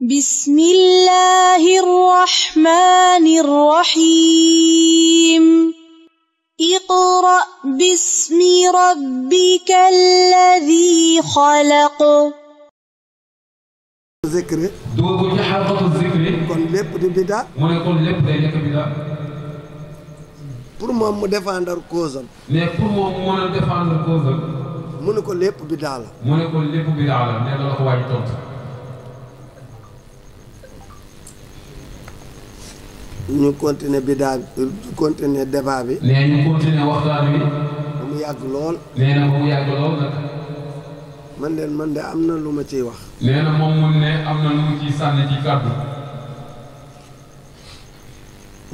بسم الله الرحمن الرحيم اقرأ باسم ربك الذي خلق ذكر دوغو ci xalqatu zikri kon lépp di bida mu ne kon lépp day nekk bida pour moom mu défendre cause am mais pour moom mu mën a défendre cause am mu ne ko lépp bida la mu ne ko lépp bida la ne la ko waaj tontu ñu continuer bida continuer débat bi nee ñu continuer waxtaan wi ba mu yàgg lool nee na ba mu yàgg lool nag man de am na lu ma ciy wax nee na moom mun ne am na lu mu ciy sànni ci kàddu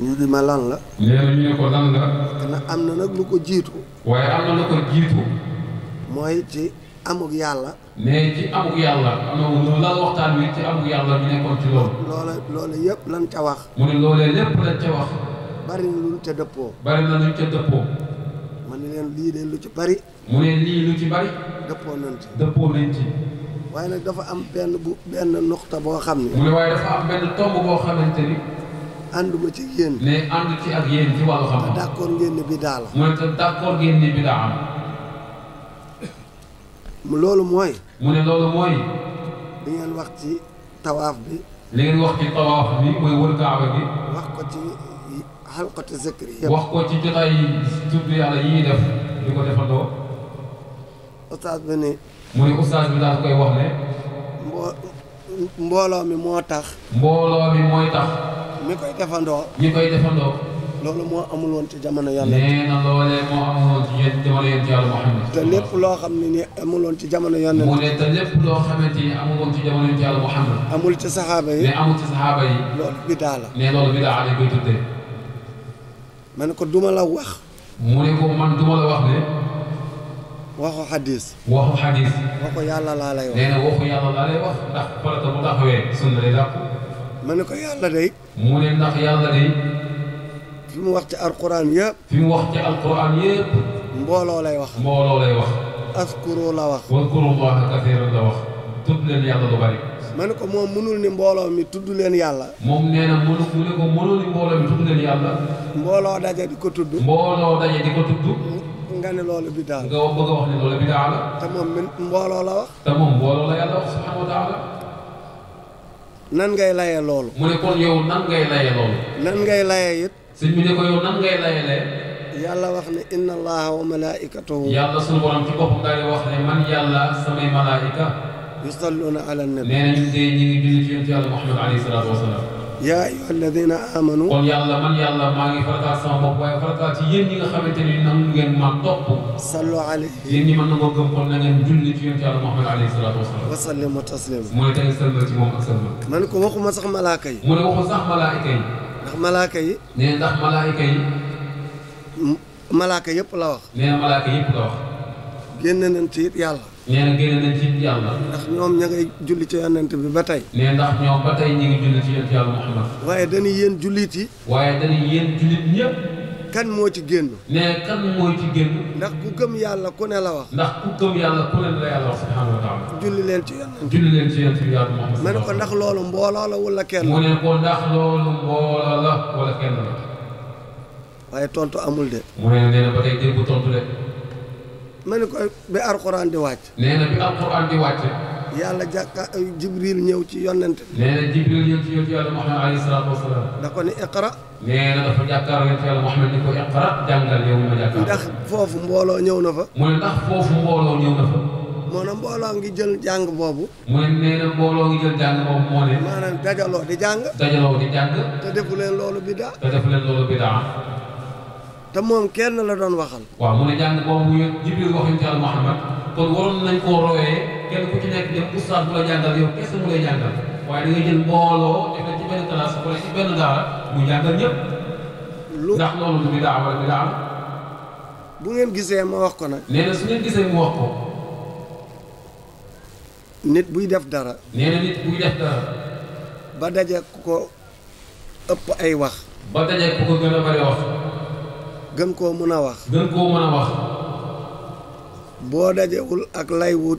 ñu di ma lan la nee na ñu ne ko lan la na am na nag lu ko jiitu waaye am na lu ko jiitu mooy ci amuk yàlla mais ci amuk yàlla am na lu lal waxtaan wi ci amuk yàlla ñu nekkoon ci loolu loola yëpp lan ca wax mu ne loolee lépp lañ ca wax bari na lu ca dëppoo bari na luñ ca dëppoo ma ne leen lii de lu ci bari mu ne lii lu ci bari dëppoo nañ ci dëppoo nañ ci waaye nag dafa am benn nuxta boo xam ne mu ne waaye dafa am benn tomb boo xamante ni ànduma ci yéen ne ànd ci ak yéen ci wàllu xam-xam d'accord ngeen ne bidaa la mu ne te d'accord ngeen ni bidaa am loolu mooy mu ne loolu mooy li ngeen wax ci tawaaf bi li ngeen wax ci tawaaf bi mooy wër kaaba gi wax ko ci xalqati zikri yëpp wax ko ci jotaay tudd yàlla yi def di ko defandoo ustaas bi ne mu ne ustaas bi daal koy wax ne mbooloo mi moo tax mbooloo mi mooy tax mi koy defandoo ñi koy defandoo loolu moo amul woon ci jamono yàlla nee na loolee moo amuloon ci jamono yonent yàlla Muhammad te lépp loo xam ne ni amul woon ci jamono yàlla mu ne te lépp loo xamante ni amuloon ci jamono yonent yàlla Muhammad amul ci saxaaba yi ne amul ci saxaaba yi loolu bidaa la ne loolu bidaa lañ koy tuddee ma ne ko duma la wax mu ne ko man duma la wax ne waxu xadis waxu xadis waxu yàlla laa lay wax nee na waxu yàlla laa lay wax ndax farata bu taxawee sunna lay dàqu ma ne ko yàlla day mu ne ndax yàlla day fi mu wax ci alquran yëpp fi mu wax ci alquran yëpp mbooloo lay wax mbooloo lay wax askuru la wax wadkurullaha kathiran la wax tudd leen yàlla lu bari ma ne ko moom mënul ni mbooloo mi tudd leen yàlla moom nee na mu ne ko mënul ni mbooloo mi tudd leen yàlla mbooloo daje di ko tudd mbooloo daje di ko tudd nga ne loolu bidaa nga bëgg a wax ne loolu bidaa la te moom mbooloo la wax te moom mbooloo la yàlla wax subhanahu wa taala nan ngay layee loolu mu ne kon yow nan ngay laye loolu nan ngay layee it sëñ bi ne ko yow nan ngay layelee yàlla wax ne inna allaha wa malaikatahu yàlla sunu borom ci boppam daal di wax ne man yàlla samay malaayika yusalluna ala nabi nee na ñun de ñu ngi julli ci yonent yàlla Muhammad alayhi salaatu wasalaam yaa ayyuha alladina amanu kon yàlla man yàlla maa ngi farataal sama bopp waaye farataal ci yéen ñi nga xamante ni nangu ngeen ma topp sallu alayhi yéen ñi mën na ko gëm kon na ngeen julli ci yonent yàlla Muhammad alayhi salaatu wasalaam wa sallimu taslima mu ne tey sëlmal ci moom ak sëlmal man ko waxuma sax malaaka yi mu ne waxu sax malaayika yi ndax malaaka yi nee ndax malaayika yi malaaka yëpp la wax nee na malaayika yëpp la wax génn nañ ci it yàlla nee na génn nañ ci yàlla ndax ñoom ña ngay julli ci yonent bi ba tey nee ndax ñoom ba tey ñu ngi julli ci yonent yàlla Muhammad waaye dañuy yéen jullit yi waaye dañuy yéen jullit ñëpp kan moo ci génn nee kan mooy ci génn ndax ku gëm yàlla ku ne la wax ndax ku gëm yàlla ku ne la yàlla wax subhanahu wa taala julli leen ci yonent julli leen ci yonent yàlla Muhammad ma ne ko ndax loolu mbooloo la wala kenn mu ne ko ndax loolu mbooloo la wala kenn la waaye tontu amul de mu ne nee na ba tey dégg tontu de ma ne ko bi alxuraan di wàcc nee na bi alquran di wàcce yàlla jibril ñëw ci yonent bi nee na jibril ñëw ci yonent yàlla Muhammad alayhi salaatu wasalaam da ko ni iqra nee na dafa jàkkaar yonent yàlla Muhammad ni ko iqra jàngal yow ma jàkkaar ndax foofu mbooloo ñëw na fa mu ne ndax foofu mbooloo ñëw na fa moo na mbooloo ngi jël jàng boobu mu ne nee na mbooloo ngi jël jàng boobu moo ne maanaam dajaloo di jàng dajaloo di jàng te defu leen loolu bidaa te def leen loolu bidaa te moom kenn la doon waxal waaw mu ne jàng boobu jibril wax yonent yàlla Muhammad kon waroon nañ koo royee kenn ku ci nekk dem ustaas bu la jàngal yow kese mu lay jàngal waaye da ngay jël mbooloo def leen ci benn classe wala ci benn daara mu jàngal ñëpp ndax loolu du bidaa wala bidaa am bu ngeen gisee ma wax ko nag nee na su ngeen gisee mu wax ko nit buy def dara nee na nit buy def dara ba daje ku ko ëpp ay wax ba daje ku ko gën a bari wax gën koo mën a wax gën koo mën a wax boo dajewul ak lay wu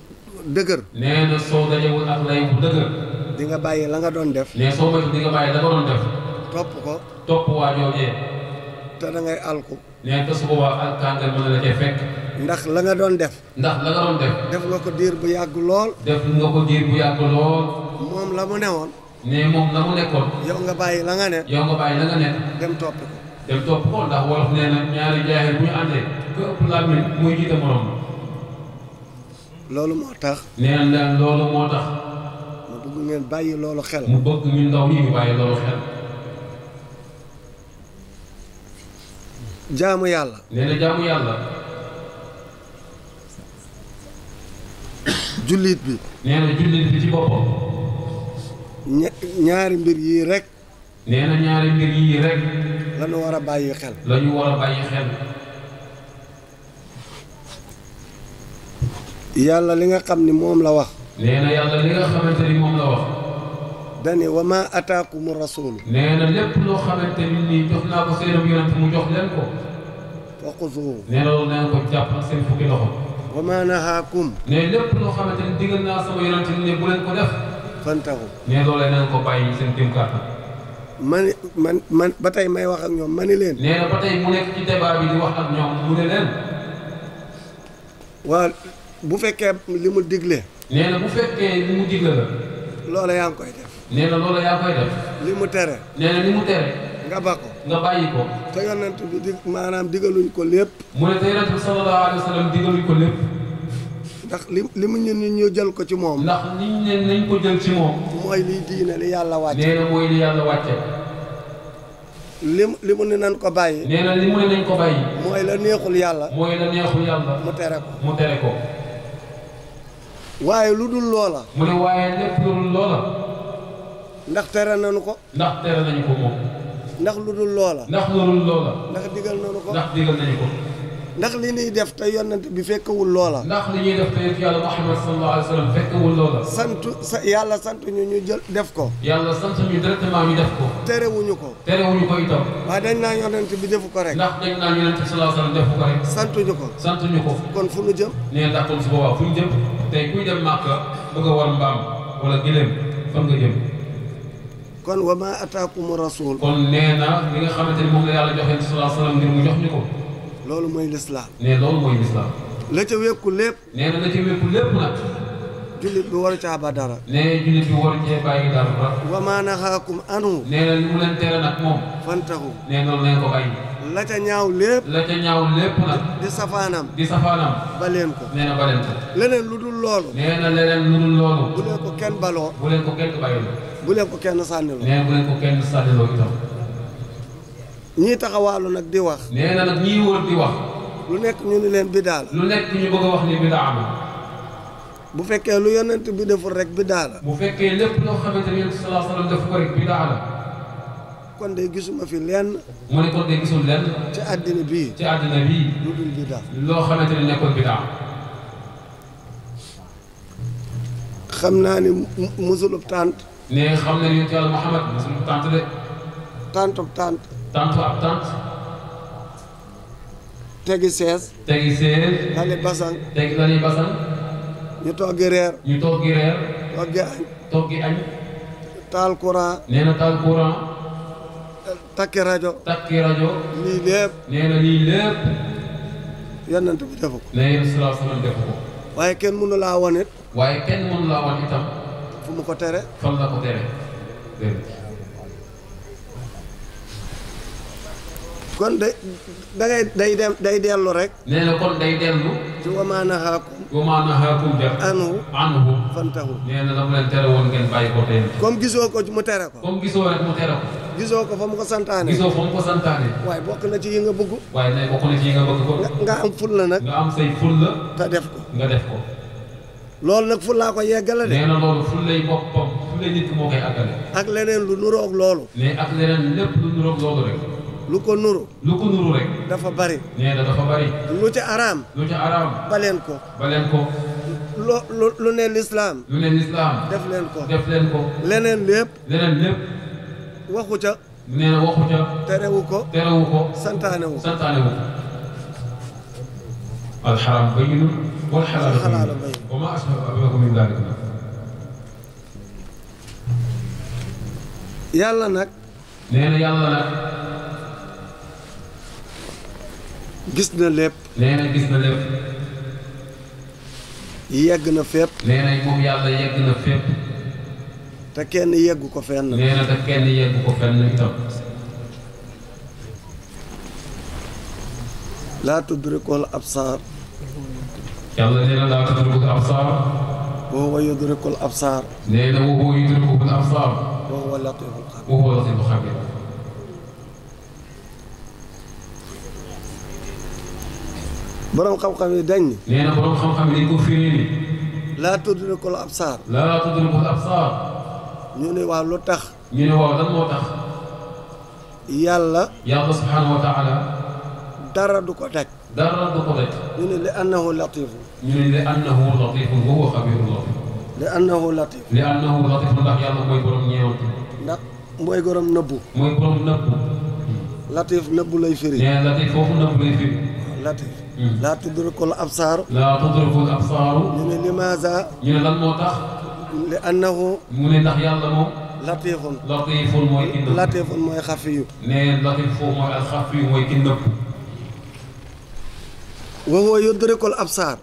dëgër nee na soo dajewul ak lay bu dëgër di nga bàyyi la nga doon def ne soo moytu di nga bàyyi la nga doon def topp ko topp waa joojee te da ngay alku ne te su boobaa alkandel mën na la cee fekk ndax la nga doon def ndax la nga doon def nga ko diir bu yàgg lool def nga ko diir bu yàgg lool moom la mu newoon ne moom la mu nekkoon yow nga bàyyi la nga ne yow nga bàyyi la nga nekk dem toppi ko dem topp ko ndax wolof nee na ñaari jaahil bu ñu àndee ku ëpp làmmiñ muy jiite morom loolu moo tax nee na loolu moo tax ma bëgg ngeen bàyyi loolu xel mu bëgg ñu ndaw ñi ñu bàyyi loolu xel jaamu yàlla nee na jaamu yàlla jullit bi nee na jullit bi ci boppam ñaari mbir yii rek nee na ñaari mbir yii rek la ñu war a bàyyi xel la ñu war a bàyyi xel yàlla li nga xam ni moom la wax nee na yàlla li nga xamante ni moom la wax dani wa ma ataakumu rasulu nee na lépp loo xamante ni nii jox naa ko seenam yonent mu jox leen ko fa xuzuuhu nee na loolu nee na ko jàpp ak seen fukki loxo wa ma nahaakum ne lépp loo xamante ni digal naa sama yonent ni ne bu leen ko def fantahu ne loolee nee na ko bàyyi seen tim kàttan man ba tey may wax ak ñoom ma ni leen nee na ba tey mu nekk ci débat bi di wax ak ñoom mu ne leen waa bu fekkee li mu digle nee na bu fekkee li mu digle la loola yaa ngi koy def nee na loola yaa koy def li mu tere nee na li mu tere nga ba ko nga bàyyi ko te yonent bi maanaam digaluñ ko lépp mu ne te yonent bi sallallahu alayhi wa sallam digaluñ ko lépp ndax li mu ñu jël ko ci moom ndax niñ ne nañ ko jël ci moom mooy liy diine li yàlla wàcce nee na mooy li yàlla wàcce li mu ne nan ko bàyyi nee na li mu ne nañ ko bàyyi mooy la neexul yàlla mooy la neexul yàlla mu tere ko mu tere ko waaye lu dul loola mu ne waaye lépp lu dul loola ndax tere nañu ko ndax tere nañu ko moom ndax lu dul loola ndax lu dul loola ndax digal nañu ko ndax digal nañu ko ndax li ñuy def te yonent bi fekkewul loola ndax li ñuy def te yàlla Muhammad sallallahu alayhi wa sallam fekkewul loola yàlla sant ñu jël def ko yàlla sant ñu directement ñu def ko terewuñu ko terewuñu ko itam waaye dañ naa yonent bi defu ko rek ndax dañ naa yonent bi sallallahu alayhi wa sallam defu ko rek santuñu ko santuñu ko kon fu nu jëm nee ndax kon su boobaa fu ñu jëm tey kuy dem Màkka bëgg a war mbaam wala giléem fan nga jëm kon wa ma ataakumu rasul kon nee na li nga xamante ni moom la yàlla joxe sallallahu alayhi wa sallam ngir mu jox ñu ko loolu mooy lislaam nee loolu mooy lislaam la ca wékku lépp nee na la ca wékku lépp nag jullit bi waru caa ba dara nee jullit bi waru cee bàyyi dara wa ma nahaakum anhu nee na li mu leen tere nag moom fantahu nee loolu leen ko bàyyi la ca ñaaw lépp la ca ñaaw lépp nag di safaanam ba leen ko nee na ba leen ko leneen lu dul loolu nee na leneen lu dul loolu bu leen ko kenn baloo bu leen ko kenn bàyyiloo bu leen ko kenn sànniloo nee bu leen ko kenn sànniloo itam ñii taxawaalu nag di wax nee na nag ñii wër di wax lu nekk ñu ni leen bidaa la lu nekk ñu bëgg a wax ni bidaa la bu fekkee lu yonent bi deful rek bidaa la bu fekkee lépp loo xamante ni yonent sallallahu alayhi wa sallam def ko rek bidaa la kon de gisuma fi lenn mu ne kon de gisul lenn ci àddina bii ci àddina bii lu dul bidaa loo xamante ni nekkul bidaa xam naa ni musulub tànt ne xam na ni yonent yàlla Muhammad musulub tànt de tàntub tànt tàntu ab tànt tegi sees lali basang ñu toggi reer toggi añ taal courant nee na taal courant takki rajo lii lépp nee na lii lépp yonent bi defu ko nee na sallallahu alayhi wa sallam defu ko waaye kenn mënu laa won it waaye kenn mënu laa won itam fu mu ko tere fan la ko tere kon day dellu rek nee na kon day dellu ci wa maa nahaakum anhu fantahu nee na la mu leen tere woon ngeen bàyyi ko tey comme gisoo ko mu tere ko gisoo ko fa mu ko santaane waaye bokk na ci yi nga bëgg waaye nay bokk na ci yi nga bëgg ko nga am fulla nag nga am say fulla te def ko nga def ko loolu nag fullaa ko yeggale de nee na loolu fullay boppam fullay nit ki moo koy àggale ak leneen lu nuroog loolu mais ak leneen lépp lu nuroog loolu rek lu ko nuru rek dafa bari nee na dafa bari lu ca araam baleen ko lu ne lislaam def leen ko leneen lépp waxu ca nee na waxu ca terewu ko santaane wu alxaram bayyinun wal xalaalu bayyinun wa maa ashbaha min daalika yàlla nag nee na yàlla nag gis na lépp nee na gis na lépp yegg na fépp nee na moom yàlla yegg na fépp te kenn yeggu ko fenn nee na te kenn yeggu ko fenn itam laa tudrikul absaar yàlla nee na laa tudrikul absaar wa huwa yudrikul absaar nee na wa huwa yudrikul absaar wa huwa latiful xabiir wa huwa latiful xabiir borom xam-xam yi dañ ni nee na borom xam-xam yi dañ ko firi ni laa tudrikul absaar laa tudrikul absaar ñu ne waaw lu tax ñu ne waaw lan moo tax yàlla subhaanahu wa taala dara du ko daj dara du ko daj ñu ne li annahu latifu ñu ne li annahu latifun wa huwa xabiirun latif li annahu latif li annahu latifun ndax yàlla mooy borom ñeewante ndax mooy borom nëbbu mooy borom nëbbu latif nëbbu lay firi nee latif foofu nëbbu lay firi latif laa tudrikul absaar laa tudrikul absaaru ñu ne limaza ñu ne lan moo tax li annahu mu ne ndax yàlla moom latifun latifun mooy ki nëbbu latifun mooy xafiyu nee latif foofu mooy alxafiyu mooy ki nëbbu wa huwa yudrikul absaar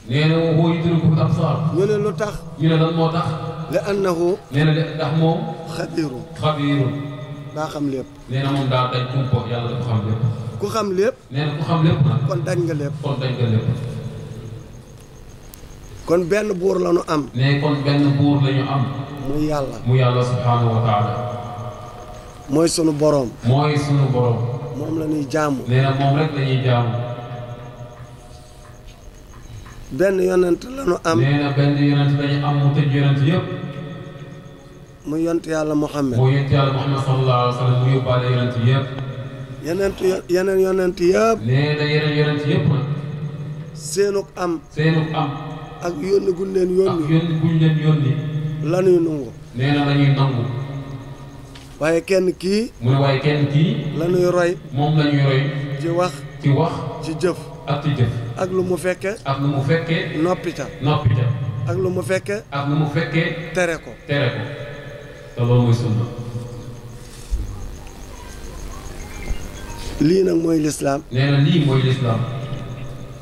nee na wa huwa yudrikul absaar ñu ne lu tax ñu ne lan moo tax li annahu nee na ndax moom xabiiru xabiirun daa xam lépp nee na moom daa dañ kumpa yàlla dafa xam lépp ku xam lépp nee na ku xam lépp nag kon dañ nga lépp kon dañ nga lépp kon benn buur la ñu am nee kon benn buur la ñu am muy yàlla mu yàlla subhaanahu wa taala mooy sunu boroom mooy sunu borom moom la ñuy jaamu nee na moom rek la ñuy jaamu benn yonent la ñu am nee na benn yonent la ñu am mu tëj yonent yëpp mu yont yàlla Muhammad moo yonent yàlla Muhammad sallallahu alayhi wa sallam mu yóbbaale yonent yëpp yeneen yonent yëpp nee na yeneen yonent yëpp nag seenuk am ak yónni guñ leen yónni ak yónni guñ leen yónni la ñuy nangu nee na la ñuy nangu waaye kenn kii mu ne waaye kenn kii la ñuy roy moom la ñuy roy ci wax ci jëf ak ci jëf ak lu mu fekke ak lu mu fekkee noppi ca ak lu mu fekke ak lu mu fekkee tere ko te loolu mooy sunna lii nag mooy lislaam nee na lii mooy lislaam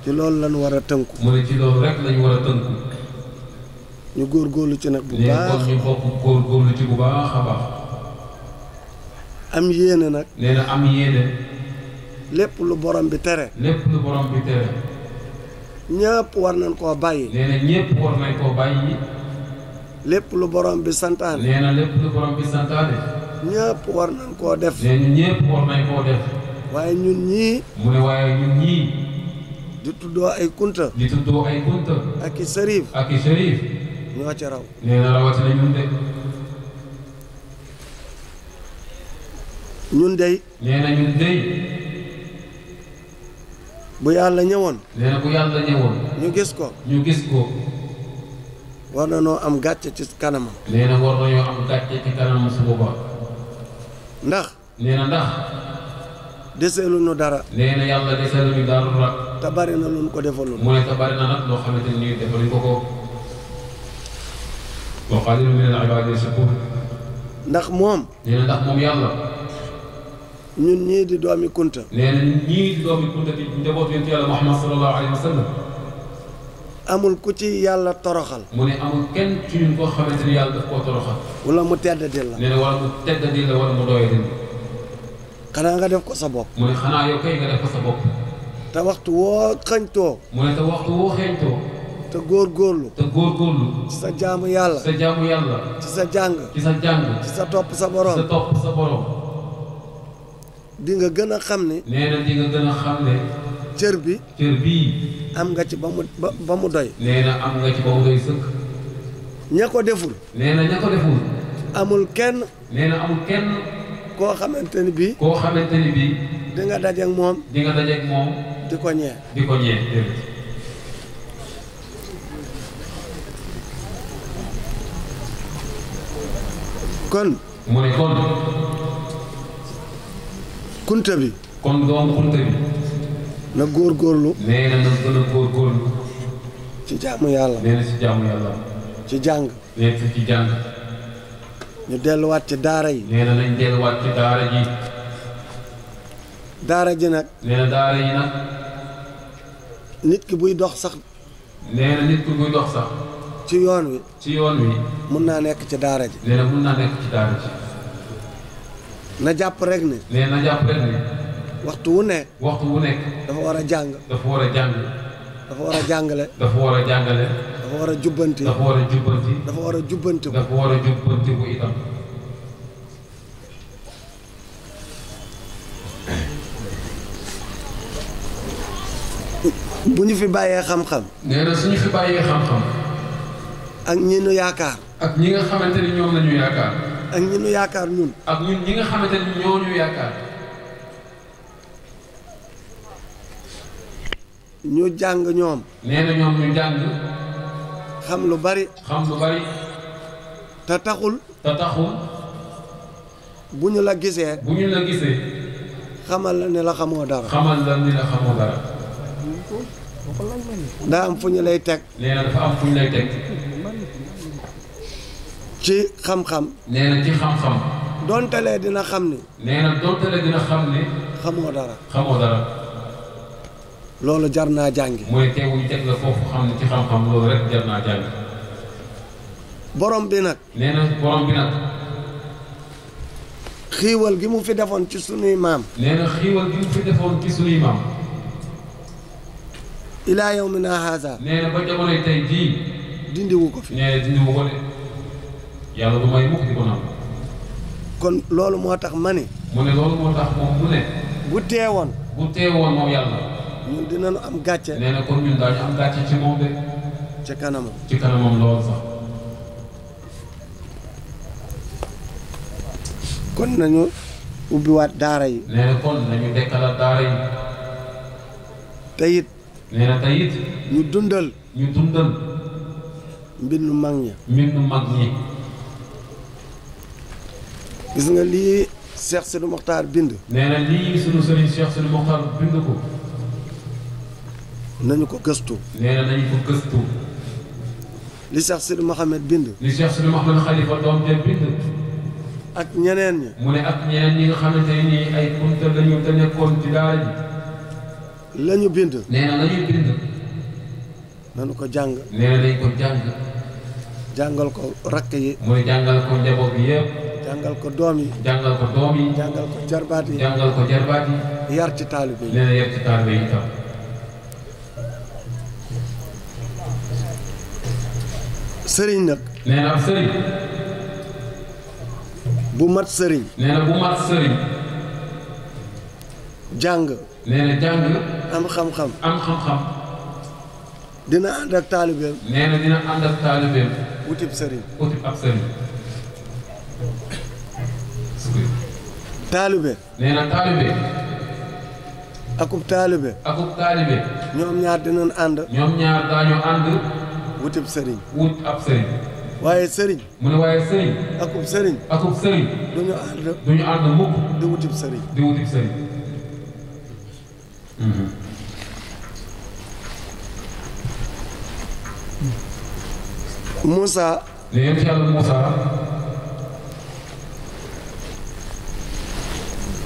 ci loolu lañu war a tënku mu ne ci loolu rek lañu war a tënku ñu góorgóorlu ci nag bu baax kon ñu bokk góorgóorlu ci bu baax a baax am yéene nag nee na am yéene lépp lu borom bi tere ñëpp war nañ koo bàyyi nee na ñëpp war nañ koo bàyyi lépp lu borom bi santaane nee na lépp lu borom bi santaane ñëpp war nañ koo def nee na ñëpp war nañ koo def waaye ñun ñii mu ne waaye ñun ñii di tuddoo ay kunta ak i sërif ñoo ci raw nee na rawatina ñun dey nee na ñun dey bu yàlla ñëwoon nee na bu yàlla ñëwoon ñu gis ko war na noo am gàcce ci kanamam nee na war nañoo am gàcce ci kanamam su boobaa ndax nee na ndax deseelu ñu dara nee na yàlla deseelu ñu dara te bari na lu ñu ko defalul mu ne te bari na nag loo xamante ni defaluñ ko wa qaliilun mina al-ibaadi shakuur ndax moom yàlla ñun ñii di doomi kunta nee na ñii di doomi kunta di njaboot yonent yàlla Muhammad sallallahu alayhi wa sallam amul ku ci yàlla toroxal mu ne amul kenn ci ñun koo xamante ni yàlla daf koo toroxal wala mu tedd dil la nee na wala mu tedd dil la wala mu doye dil xanaa nga def ko sa bopp mu ne xanaa yow kay nga def ko sa bopp te waxtu woo xañtoo mu ne te waxtu woo xeeñtoo te góorgóorlu ci sa jaamu yàlla ci sa jàng ci sa topp sa borom di nga gën a xam ne nee na di nga gën a xam ne cër bii am nga ci ba mu doy nee na am nga ci ba mu doy sëkk ña ko deful nee na ña ko deful amul kenn nee na amul kenn koo xamante ni bii di nga dajeek moom di ko ñee kon mu ne kon kunta bi kon doomu kunta bi na góorgóorlu nee na gën a góorgóorlu ci jaamu yàlla nee na ci jaamu yàlla ci jàng nee na ci jàng ñu delluwaat ci daara yi. nee na nañ delluwaat ci daara ji. daara ji nag. nee na daara yi nag. nit ki buy dox sax. nee na nit ki buy dox sax. ci yoon wi. ci yoon wi. mun naa nekk ci daara ji. nee na mun naa nekk ci daara ji. na jàpp rek ne. nee na jàpp rek ne. waxtu wu nekk. waxtu wu nekk. dafa war a jàng. dafa war a jàng. dafa war a jàngale. dafa war a jàngale. dafa war a jubbanti. dafa war a jubbanti. dafa war a jubbanti. dafa war a jubbanti bu itam. bu ñu fi bàyyee xam-xam. nee na suñu fi bàyyee xam-xam. ak ñi nu yaakaar. ak ñi nga xamante ni ñoom la ñu yaakaar. ak ñi nu yaakaar ñun. ak ñun ñi nga xamante ni ñoo ñu yaakaar. ñu jàng ñoom. nee na ñoom ñu jàng. xam lu bari. xam lu bari. te taxul. te taxul. bu ñu la gisee. bu ñu la gisee. xamal la ne la xamoo dara. xamal la ni la xamoo dara. daa am fu ñu lay teg. nee na dafa am fu ñu lay teg. ci xam-xam. nee na ci xam-xam. dontalee dina xam ni. nee na dontalee dina xam ni. xamoo dara. xamoo dara. loolu jar naa jàngi. mooy teewuñ teg la foofu xam ne ci xam-xam loolu rek jar naa jàngi. borom bi nag. nee na borom bi nag. xiiwal gi mu fi defoon ci sunuy maam. nee na xiiwal gi mu fi defoon ci sunuy maam. ilaa yawmina haza. nee na ba jamonoy tey jii. dindiwu ko fi. nee na dindiwu ko de. yàlla du may mukk di ko nam. kon loolu moo tax ma ni. mu ne loolu moo tax moom mu ne. bu teewoon. bu teewoon moom yàlla. ñun dinañu am gàcce. nee na kon ñun daañu am gàcce ci moom de. ci kanamam. ci kanamam loolu sax. kon nañu ubbiwaat daara yi. nee na kon nañu dekkalaat daara yi. te it. nee na te it. ñu dundal. ñu dundal. mbindu mag ñi. mbindu mag ñi. gis nga lii Cheikh Sidi Mokhtar bind. nee na lii sunu sëriñ Cheikh Sidi Mokhtar bind ko. nañu ko gëstu. nee na nañu ko gëstu. li Cheikh Sidi Mohamed bind. li Cheikh Sidi Mohamed Khalifa doom de bind. ak ñeneen ñi. mu ne ak ñeneen ñi nga xamante ni ay kunta lañu te nekkoon ci daara ji. lañu bind. nee na lañu bind. nañu ko jàng. nee na dañ ko jàng. jàngal ko rakk yi. mu ne jàngal ko njaboot bi yëpp. jàngal ko doom yi. jàngal ko doom yi. jàngal ko jarbaat yi. jàngal ko jarbaat yi. yar ci taalibe yi. nee na yar ci taalibe yi itam. sëriñ nag. nee na ab sëriñ. bu mat sëriñ. nee na bu mat sëriñ. jàng. nee na jàng. am xam-xam. am xam-xam. dina ànd ak taalibeem. nee na dina ànd ak taalibeem. wutib sëriñ. wutib ab sëriñ. taalibe. nee na taalibe. akub taalibe. akub taalibe. ñoom ñaar dinañ ànd. ñoom ñaar daañu ànd. wutib sëriñ. wut ab sëriñ. waaye sëriñ. mu ne waaye sëriñ. akub sëriñ. akub sëriñ. duñu ànd. duñu ànd mukk. di wutib sëriñ. di wutib sëriñ. Moussa. ne yéen ci yàlla Moussa.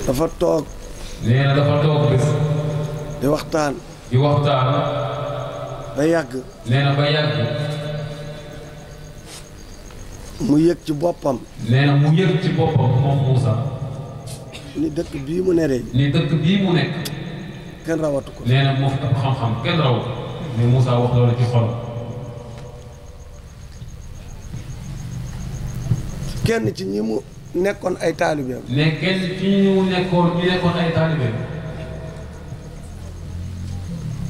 dafa toog. nee na dafa toog bés. di waxtaan. di waxtaan. ba yàgg. nee na ba yàgg. mu yëg ci boppam. nee na mu yëg ci boppam moom Moussa. ni dëkk bii mu ne de. ni dëkk bii mu nekk. kenn rawatu ko. nee na moo fi ëpp xam-xam kenn rawatu. ni Moussa wax loolu ci xol. kenn ci ñi mu nekkoon ay taalibeem. ne kenn ci ñu nekkoon ay taalibeem.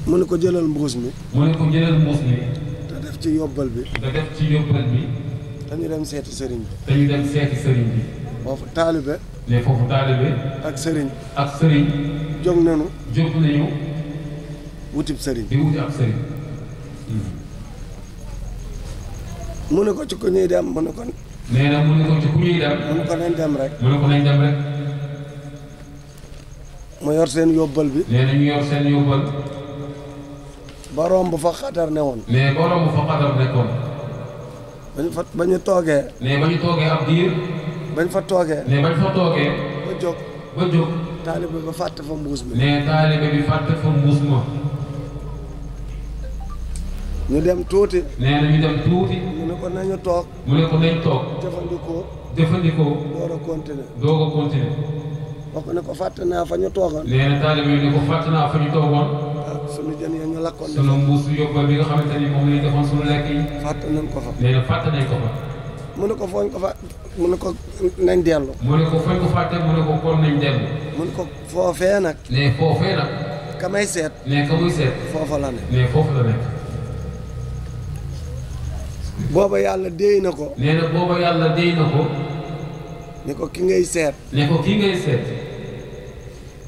mu ne ko jëlal mbuus mi. mu ne ko jëlal mbuus mi. te def ci yóbbal bi. nga def ci yóbbal bi. dañu dem seeti sëriñ bi. dañu dem seeti sëriñ bi. foofu taalibe. ne foofu taalibe. ak sëriñ. ak sëriñ. jóg nañu. jóg nañu. wutib sëriñ. di wuti ab sëriñ. mu ne ko ci ku ñuy dem mu ne ko. nee na mu ne ko ci ku ñuy dem. mu ne ko nañ dem rek. mu ne ko nañ dem rek. mu yor seen yóbbal bi. nee na ñu yor seen yóbbal. ba romb fa xatar ne woon. mais ba romb fa xatar nekkoon. ba ñu toogee. ne ba ñu toogee ab diir. bañ fa toogee. ne bañ fa toogee. ba jóg. taalibe ba fàtte fa mbuus mi. ne taalibe bi fàtte fa mbuus ma. ñu dem tuuti. nee na ñu dem tuuti. mu ne ko nañu toog. mu ne ko nañ toog. jëfandikoo. doog a continuer. wax ne ko fàtte naa fa ñu toogoon. nee na taalibe bi ne ko fàtte naa fa ñu toogoon. sunu jën ya ñu lakkoon. sunu mbuus yóbbal bi nga xamante ni moom lañ defoon sunu lekk yi. fàtte nañ ko fa. nee na fàtte nañ ko fa. mu ne ko fooñ ko fa mu ne ko nañ dellu. mu ne ko fooñ ko fàtte mu ne ko kon nañ dellu. mu ne ko foofee nag. nee foofee nag. ka may seet. nee ka muy seet. foofa la ne. nee foofu la nekk. booba yàlla déy na ko. nee na booba yàlla déy na ko. ne ko ki ngay seet. ne ko ki ngay seet.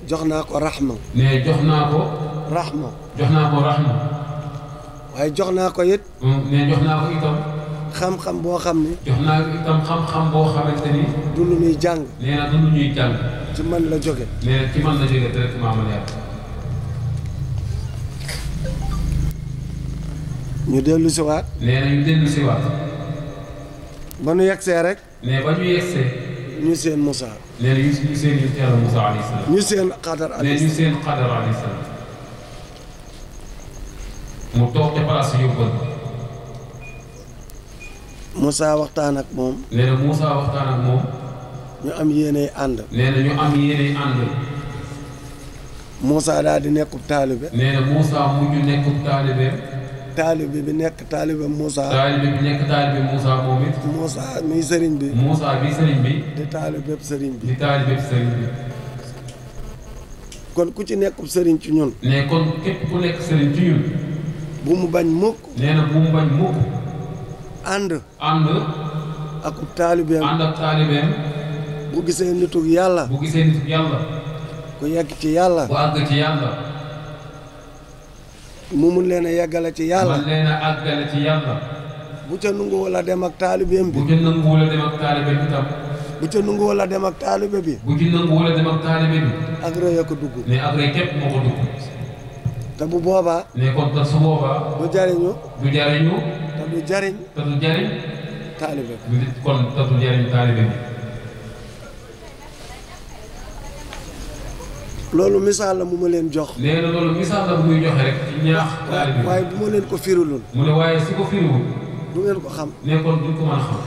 jox naa ko raxma. nee jox naa ko. raxma. jox naa ko raxma. waaye jox naa ko it. nee jox naa ko itam. xam-xam boo xam ni. jox naa ko itam xam-xam boo xamante ni. du lu ñuy jàng. nee na du lu ñuy jàng. ci man la jóge. nee na ci man la jóge directement ma leer. ñu dellu si waat. nee na ñu dellu si waat. ba nu yegsee rek. nee ba ñu yegsee. ñu seen Moussa. nee na ñu seen yu teel a Moussa alayhi salaam. ñu seen Xadar alayhi salaam. nee ñu seen Xadar alayhi salaam. mu toog ca place yóbbal. Moussa waxtaan ak moom. nee na Moussa waxtaan ak moom. ñu am yéenay ànd. nee na ñu am yéenay ànd. Moussa daal di nekkub taalibe. nee na Moussa mujj nekkub taalibe. taalibe bi nekk taalibe Moussa. taalibe bi nekk taalibe Moussa moom it. Moussa mi sëriñ bi. Moussa bi sëriñ bi. di taalibe sëriñ bi. di taalibe sëriñ bi. kon ku ci nekkub sëriñ ci ñun. nee kon képp ku nekk sëriñ ci ñun. bu mu bañ mukk. nee na bu mu bañ mukk. ànd. akub taalibeem. ànd ak taalibeem. bu gisee nitug yàlla. bu gisee nitug yàlla. ku yegg ci yàlla. bu àgg ci yàlla. mu mun leen a yeggale ci yàlla. man leen a àggale ci yàlla. bu ca nangu wala dem ak taalibeem bi. bu ca nangu wala dem ak taalibeem bi tam. bu ca nangu wala dem ak taalibe bi. bu ci nangu wala dem ak taalibe bi. ak rëy a ko dugg. ne ak rëy képp moo ko dugg. te bu boobaa. ne kon te su boobaa. du jariñu. du jariñu. te du jariñ. te du jariñ. taalibe bi. kon te du jariñ taalibe bi. loolu misaal la mu ma leen jox. nee na loolu misaal la bu muy joxe rek ci ñaax. taalibe bi waaye bu ma leen ko firilul. mu ne waaye su ko firiwul. du ngeen ko xam. ne kon duñ ko mën a xam.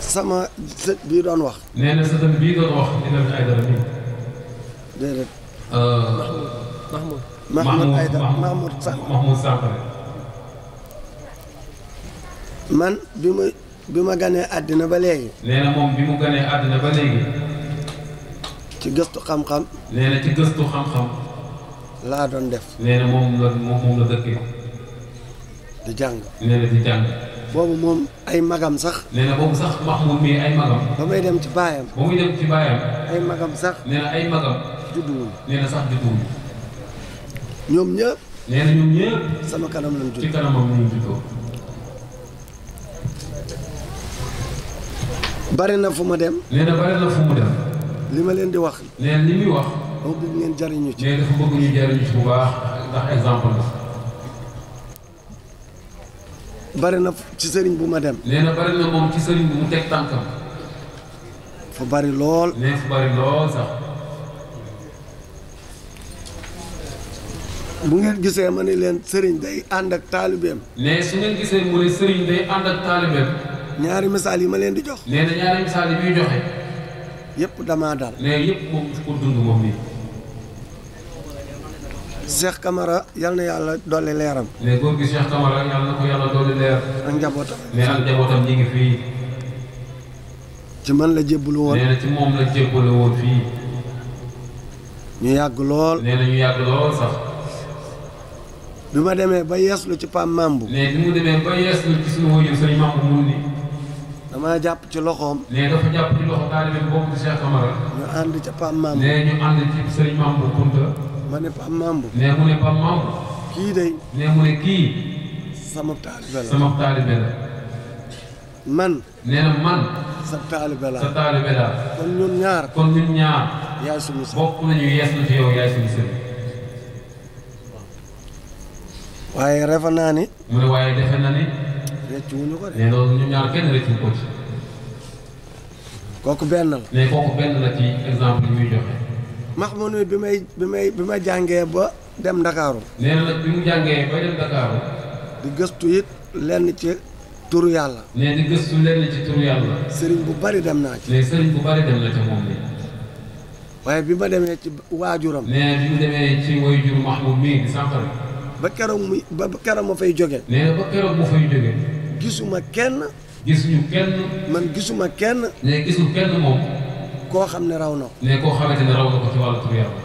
sama sët bii doon wax. nee na sëtam bii doon wax dina ay dara nii. déedéet. Mahmoud Aydara Mahmoud Sankare. man bi ma ganee àddina ba léegi. nee na moom bi mu ganee àddina ba léegi. ci gëstu xam-xam. nee na ci gëstu xam-xam. laa doon def. nee na moom la dëkkee. di jàng. nee na di jàng. boobu moom ay magam sax. nee na boobu sax Mahmoud mii ay magam. ba may dem ci baayam. ba muy dem ci baayam. ay magam sax. nee na ay magam. judduwul. nee na sax judduwul. ñoom ñëpp. nee na ñoom ñëpp. sama kanam lañ judd. ci kanamam lañ juddoo. bari na fu ma dem. nee na bari na fu mu dem. li ma leen di wax. nee na li muy wax. dama bëgg ngeen jariñu ci. nee dafa bëgg ñu jariñu ci bu baax ndax exemple la. bari na ci sëriñ bu ma dem. nee na bari na moom ci sëriñ bu mu teg tànkam. fa bari lool. nee fu bari lool sax. bu ngeen gisee ma ne leen sëriñ day ànd ak taalibeem. nee su ngeen gisee mu ne sëriñ day ànd ak taalibeem. ñaari misaal yi ma leen di jox. nee na ñaari misaal yi muy joxe. yëpp damaa dal. nee yëpp moom ko dund moom nii. Cheikh Camara yal na yàlla dolli leeram. nee góor gi Cheikh Camara yàlla na ko yàlla dolli leer. ak njabootam. nee ak njabootam ñi ngi fii. ci man la jébbalu woon. nee na ci moom la jébbalu woon fii. ñu yàgg lool. nee na ñu yàgg lool sax. bi ma demee ba yeeslu ci Pam Mambu. nee bi mu demee ba yeeslu ci suñu wóyul sëñ Mambu mun ni. damaa jàpp ci loxoom. nee dafa jàpp ci loxo taalibe bi bokk ci Cheikh Camara. ñu ànd ca Pam Mambu. nee ñu ànd ci sëñ Mambu Kunta. ma ne Pam Mambu. nee mu ne Pam Mambu. kii day. nee mu ne kii. sama taalibe la. sama taalibe la. man. nee na man. sa taalibe la. sa taalibe la. kon ñun ñaar. kon ñun ñaar. yaay suñu sëriñ. bokk nañu yees na ci yow yaay suñu sëriñ. waaye refa naa ni. mu ne waaye defe na ni. rëccu wuñu ko de. ne loolu ñoom ñaar kenn rëccu ko ci. kooku benn la. ne kooku benn la ci exemple yi muy joxe. Mahmoud bi ma jàngee ba dem Ndakaaru. nee na nag bi mu jàngee ba dem Ndakaaru. di gëstu it lenn ci turu yàlla. ne di gëstu lenn ci turu yàlla. sëriñ bu bari dem naa ci. ne sëriñ bu bari dem na ca moom nii. waaye bi ma demee ci waajuram. nee bi mu demee ci waajuru Mahmoud mii di Sankara. ba keroog ma fay jóge. nee na ba keroog ma fay jóge. gisuma kenn. gisuñu kenn. man gisuma kenn. ne gisul kenn moom. koo xam ne raw na ko. ne koo xamante ne raw na ko ci wàllu turu yàlla.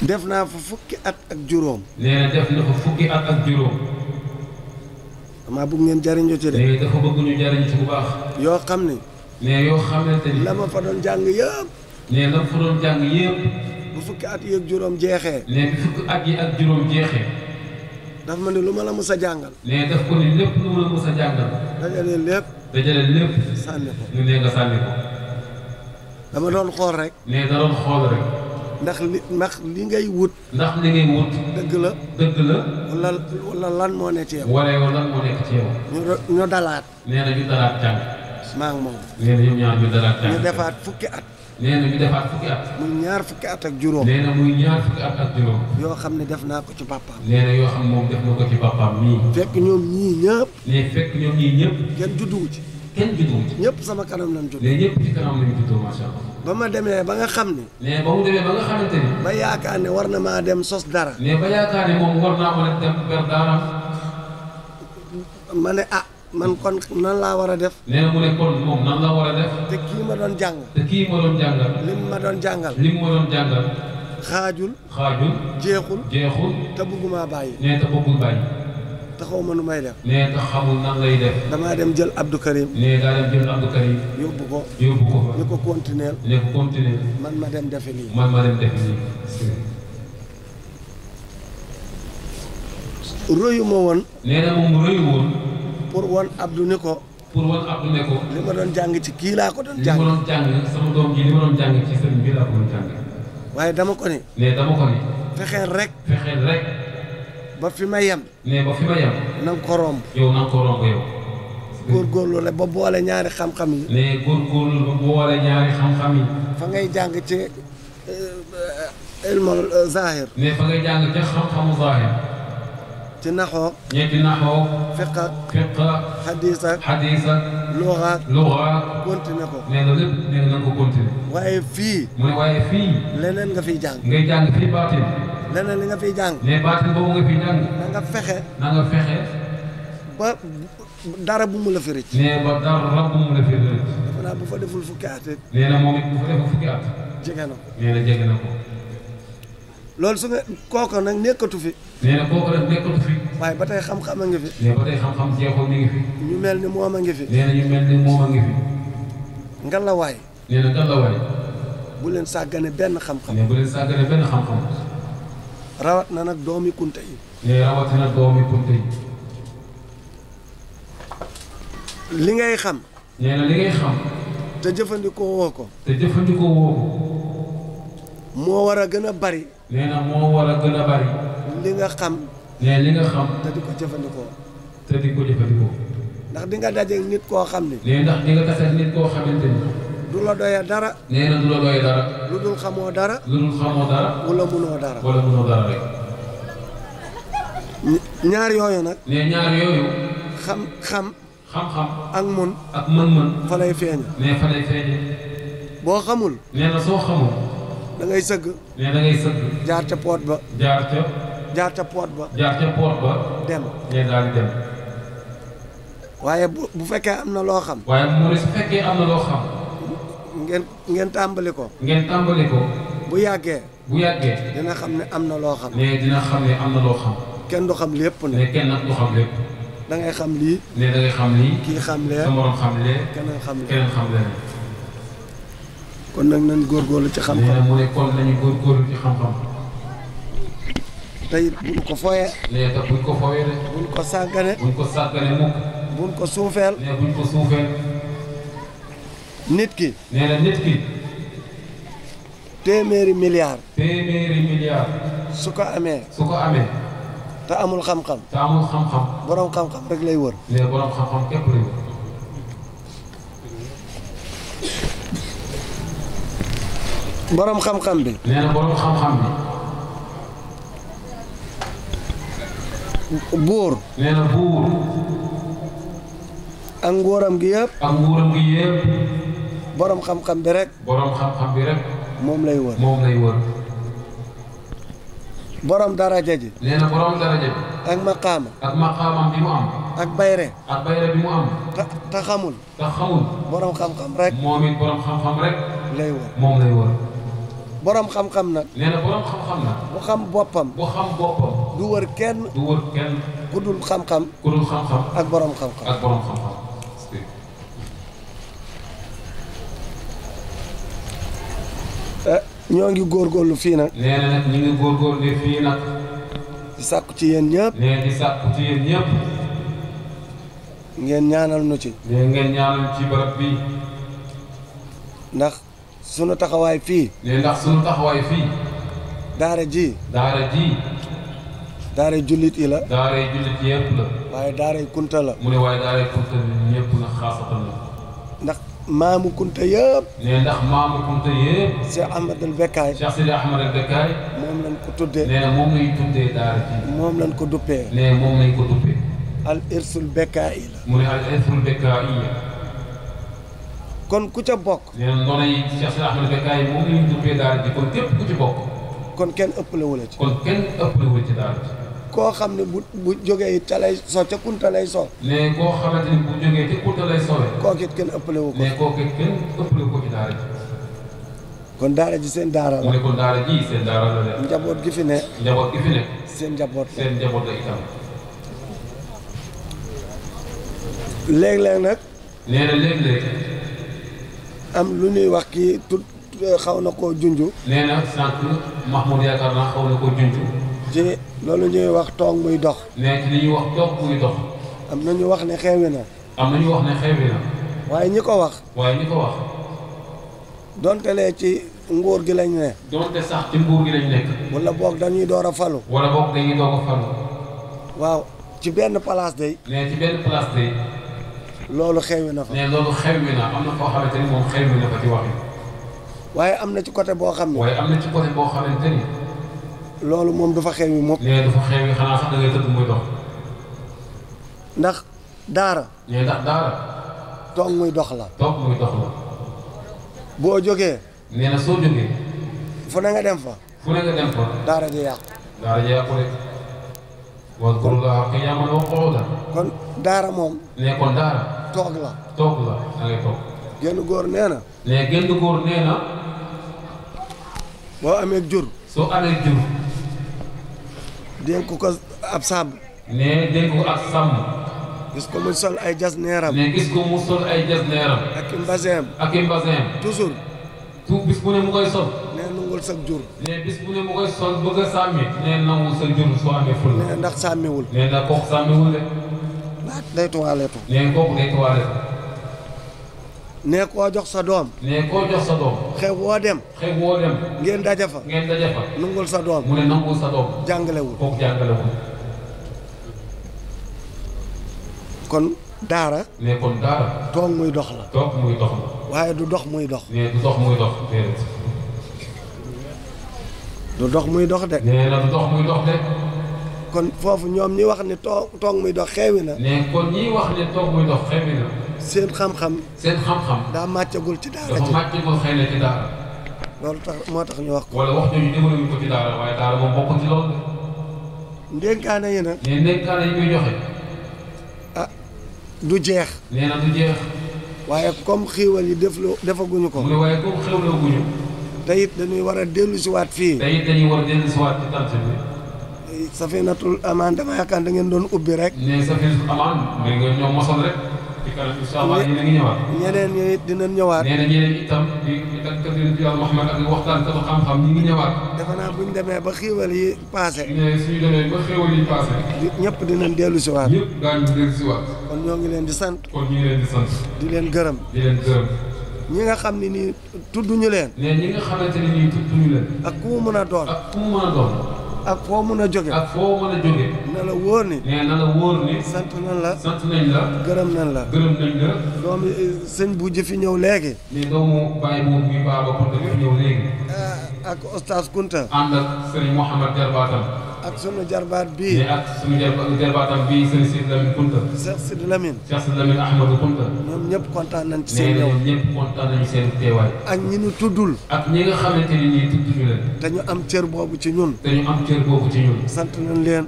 def naa fa fukki at ak juróom. nee na def na fa fukki at ak juróom. damaa bëgg ngeen jariñu ci de. nee dafa bëgg ñu jariñ ci bu baax. yoo xam ne. nee yoo xamante ni. la ma fa doon jàng yëpp. nee la ma fa doon jàng yëpp. bu fukki at yi ak juróom jeexee. nee bi fukki at yi ak juróom jeexee. daf ma ne lu ma la mës a jàngal. nee daf ko ni lépp lu ma la mës a jàngal. dajale lépp. dajale lépp. sànni ko. ñu nee nga sànni ko. dama doon xool rek. nee da doon xool rek. ndax li ngay wut. ndax li ngay wut. dëgg la. dëgg la. wala lan moo ne ci yow. wala lan moo nekk ci yow. ñu dalaat. nee na ñu dalaat jàng. maa ngi moom. nee na ñoom ñaar ñu dalaat jàng. ñu defaat fukki at. nee na ñu defaat fukki at. muy ñaar fukki at ak juróom. nee na muy ñaar fukki at ak juróom. yoo xam ne def naa ko ci papaam. nee na yoo xam ne moom def na ko ci papaam mii. fekk ñoom ñii ñëpp. nee fekk ñoom ñii ñëpp. kenn judduwu ci. kenn judduwu ci. ñëpp sama kanam lañ judd. nee ñëpp ci kanam lañ juddoo macha allah. ba ma demee ba nga xam ne. nee ba mu demee ba nga xamante ni. ba yaakaar ne war na maa dem sos dara. nee ba yaakaar ne moom war naa mën a dem ber dara. ma ne man kon nan laa war a def. nee na mu ne kon moom nan la war a def. te kii ma doon jàng. te kii ma doon jàngal. lim ma doon jàngal. lim ma doon jàngal. xaajul. jeexul. te bëgguma bàyyi. nee te bëggul bàyyi. te xaw ma nu may def. nee te xamul nan lay def. damaa dem jël Abdou Karim. nee daa dem jël Abdou Karim. yóbbu ko fa. ni ko continuer. ne ko continuer. man ma dem defi lii. rëyu ma woon. nee na moom rëyu woon. pour wan Abdou ne ko. li ma doon jàng ci kii laa ko doon jàng. li ma doon jàng sama doom ji li ma doon jàng ci sëriñ bi laa ko doon jàng. waaye dama ko ni. nee dama ko ni. fexeel rek. ba fi ma yem. nee ba fi ma yem. na nga ko romb. yow na nga ko romb yow. góorgóorlu la ba boole ñaari xam-xam yi. nee góorgóorlu ba boole ñaari xam-xam yi. fa ngay jàng ci ilmul zahir. nee fa ngay jàng ci xam-xamu zahir. ci naxoo. ñetti naxoo. fiq. xadiis ak. luxa. continué ko. nee na lépp nee na ko continué. waaye fii. mu ne waaye fii. leneen nga fiy jàng. ngay jàng fii baatin. leneen li nga fiy jàng. nee baatin boobu nga fiy jàng. na nga fexe. ba dara bu mu la fi rëcc. nee ba dara bu mu la fi rëcc. defe naa bu fa deful fukki at rek. nee na moom it bu fa deful fukki at. jege na ko. nee na jege na ko. loolu su nga kooku nag nekkatu fi. nee na kooku nag nekkatu fi. waaye ba tey xam-xam a ngi fi. nee ba tey xam-xam jeexul mi ngi fi. ñu mel ni moom a ngi fi. nee na ñu mel ni moom a ngi fi. ngalawaay. nee na ngalawaay. bu leen sàggane benn xam-xam. nee bu leen sàggane benn xam-xam. rawat na nag doomi kunte yi. nee rawatina doomi kunte yi. li ngay xam. nee na li ngay xam. te jëfandikoo woo ko. moo war a gën a bari. nee na moo war a gën a bari. li nga xam. nee li nga xam. te di ko jëfandikoo. ndax di nga dajeeg nit koo xam ni. nee ndax di nga taseeg nit koo xamante ni. du la doyee dara. nee na du la doyee dara. lu dul xamoo dara. wala munoo dara rek. ñaar yooyu nag. nee ñaar yooyu. xam-xam. ak mën-mën. fa lay feeñ. nee fa lay feeñ. boo xamul. nee na soo xamul. da ngay sëgg. nee da ngay sëgg. jaar ca poot ba. jaar ca poot ba. dem. nee daal di dem. waaye bu fekkee am na loo xam. waaye mu ne su fekkee am na loo xam. ngeen tàmbali ko. bu yàggee. dina xam ne am na loo xam. nee dina xam ne am na loo xam. kenn du xam lépp ne. nee kenn nag du xam lépp. da ngay xam lii. nee da ngay xam lii. kii xam lee. sa morom xam lee. keneen xam lee. keneen xam lee. kon nag nañ góorgóorlu ci xam-xam. nee na mu ne kon nañu góorgóorlu ci xam-xam. tey buñ ko fooyee. nee te buñ ko fooyee de. buñ ko sàggane. mukk. buñ ko suufeel. nee buñ ko suufeel. nit ki. nee na nit ki. téeméeri milliard. su ko amee te amul xam-xam borom xam-xam rek lay wër nee borom xam-xam képp lay wër borom xam-xam bi nee na borom xam-xam bi buur nee na buur ak nguuram gi yëpp borom xam-xam bi rek moom lay wër borom daraja ji nee na borom daraja ji ak maqaamam bi mu am ak bayre bi mu am te xamul borom xam-xam rek moom it borom xam-xam rek lay wër moom lay wër borom xam-xam nag nee na borom xam-xam nag bu xam boppam du wër kenn ku dul xam-xam ak borom xam-xam ñoo ngi góorgóorlu fii nag nee na nag ñu ngi góorgóorlu fii nag di sàkku ci yéen ñëpp ngeen ñaanal nu ci ngeen ñaanal ci barab bi ndax sunu taxawaay fii daara ji daara jullit yi la daara jullit yëpp la waaye daara kunta la mu ne waaye daara kunta ñëpp na xaasatan la ndax maamu kunta yëpp Cheikh Ahmad al Bekkaay moom lañ ko tuddee nee na moom lañ tuddee daara ji moom lañ ko duppee nee moom lañ ko duppee al irsul Bekkaay la mu ne al irsul Bekkaay kon ku ca bokk nee na noonu yi Cheikh Ahmad Bekkaay moom lañ duppee daara ji kon képp ku ci bokk kon kenn ëppale wu la ci ci daara ji koo xam ne bu jógee ca lay so ca kunta lay so mais koo xamante ni bu jógee ca kunta lay sowe kooku it kenn ëppale wu ko mais kooku it kenn ëppale wu ko ci daara ji kon daara ji seen daara la mu ne kon daara ji seen daara la de njaboot gi fi ne seen njaboot la itam léeg-léeg nag nee na léeg-léeg am lu ñuy wax kii xaw na koo junju nee na sànq Mahmoud yaakaar naa xaw na koo junju ci loolu ñuy wax toog muy dox nee ci li ñuy wax toog muy dox am na ñu wax ne xewi na waaye ñi ko wax donte lee ci nguur gi lañ ne donte sax ci nguur gi lañ nekk wala boog dañuy door a falu waaw ci benn place day loolu xewi na fa nee loolu xewi na am na koo xamante ni moom xewi na fa ci wax waaye am na ci côté boo xam ne loolu moom du fa xewi moom nee du fa xewi xanaa sax da ngay tëdd muy dox ndax daara toog muy dox la boo jógee nee na soo jógee fu ne nga dem fa daara ji yàqu rek wadkurullaaha qiyaaman wa qu'uudan kon daara moom nee kon daara toog la da ngay toog genn góor nee na boo amee jur dénk ko ab sàmm gis ko mu sol ay jas neeram ak i mbaseem toujours bis bu ne mu koy sol nee nangul sa jur bis bu ne mu koy sol bëgg a sàmmi nee nangul sa jur soo amee ful nee ndax sàmmiwul ndax kooku sàmmiwul de day tuwaaleetu kooku day tuwaaleetu nee koo jox sa doom xew woo dem ngeen daje fa nangul sa doom mu ne nangul sa doom jàngalewul kooku jàngalewul kon daara toog muy dox la waaye du dox muy dox du dox muy dox de kon foofu ñoom ñi wax ne toog muy dox xewi na seen xam-xam daa màccagul ci daara ji loolu tax moo tax ñu wax ko wala wax jooju démaluñu ko ci daara waaye daara moom bokkul ci loolu de ndénkaane yi nag ndénkaane yi muy joxe du jeex du jeex waaye comme xiiwal yi defaguñu ko mu ne waaye comme xewlooguñu te it dañuy war a dellu si waat fii dañuy war a dellu si waat ci tant bi Safinatul Amaan dama yaakaar da ngeen doon ubbi rek Safinatul Amaan mais nga ñoom mosal rek ci kanam incha allah yéen a ngi ñëwaat ñeneen ñi it dinañ ñëwaat ñeneen itam di tàggat Yàlla Muhammad ak waxtaan katu xam-xam ñi ngi ñëwaat defe naa buñ demee ba xiiwal yi passé suñu demee ba xiiwal yi passé ñëpp dinañ dellu si waat ñëpp daañu dellu si waat kon ñoo ngi leen di sant di leen gërëm ñi nga xam ne nii tudduñu leen ñi nga xamante ne nii tudduñu leen ak ku mu mën a doon ak foo mën a jóge ak foo mën a jóge na la wóor ni nee na la wóor ni sant nañ la gërëm nañ la doomi sëñ bu ji fi ñëw léegi ne doomu bàyyi boobu muy Baba Kunta fi ñëw léegi ak Oustaz Kunta ànd ak Serigne Mouhamed Jarbaatam ak sunu jarbaat bii ne ak sunu jarbaatam bii Serigne Sidi Lamine Kunta Cheikh Sidi Lamine Ahmadou Kunta ñoom ñëpp kontaan nañ ci seen ñëw ñëpp kontaan nañ seen teewaay ak ñi ñu tuddul ak ñi nga xamante ni nii tudduñu leen te ñu am cër boobu ci ñun sant nañ leen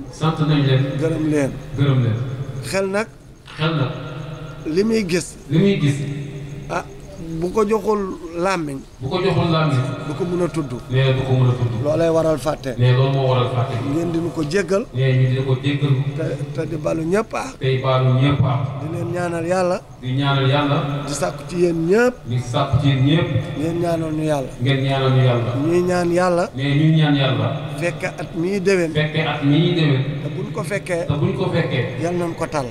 gërëm leen xel nag li muy gis ah bu ko joxul làmmiñ du ko mën a tudd loolay waral fàtte ngeen dinu ko jéggal te di balu ñëpp di leen ñaanal yàlla di sàkku ci yéen ñëpp ngeen ñaanal ñu yàlla ñuy ñaan yàlla fekke at mii déwén te buñ ko fekkee yal nañ ko tal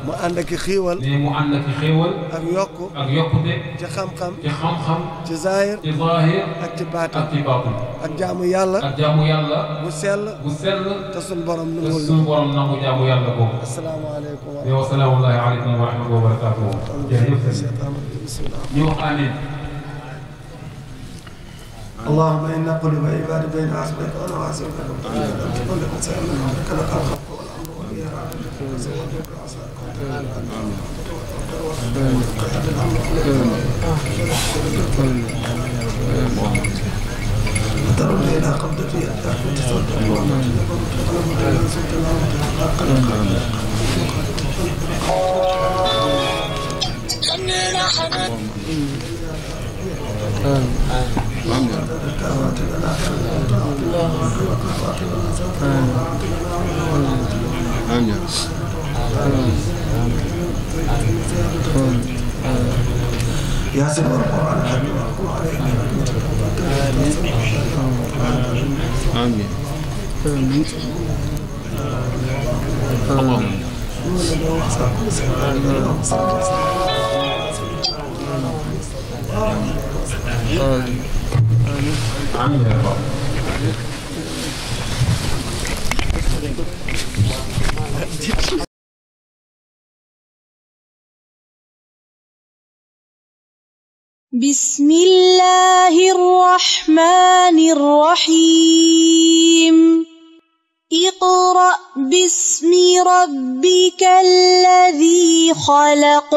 mu ànd ak xiiwal ak yokku ci xam-xam ci zaahir ak ci baatin ak jaamu yàlla bu sell te suñ borom nangu jaamu yàlla boobu. asalaamaaleykum wa rahmatullaahi wa barakaatuh. jërëjëf ñu wax amiin. اللهم إنا قلوب عباد بين أصبعك ونواصيك كل من سألنا لك الخلق والأمر والإرادة ترون إلى قبضة يدك وتصدق ياسر والقرآن الحكيم وقل عليك آمين آمين يا رب. بسم الله الرحمن الرحيم اقرأ باسم ربك الذي خلق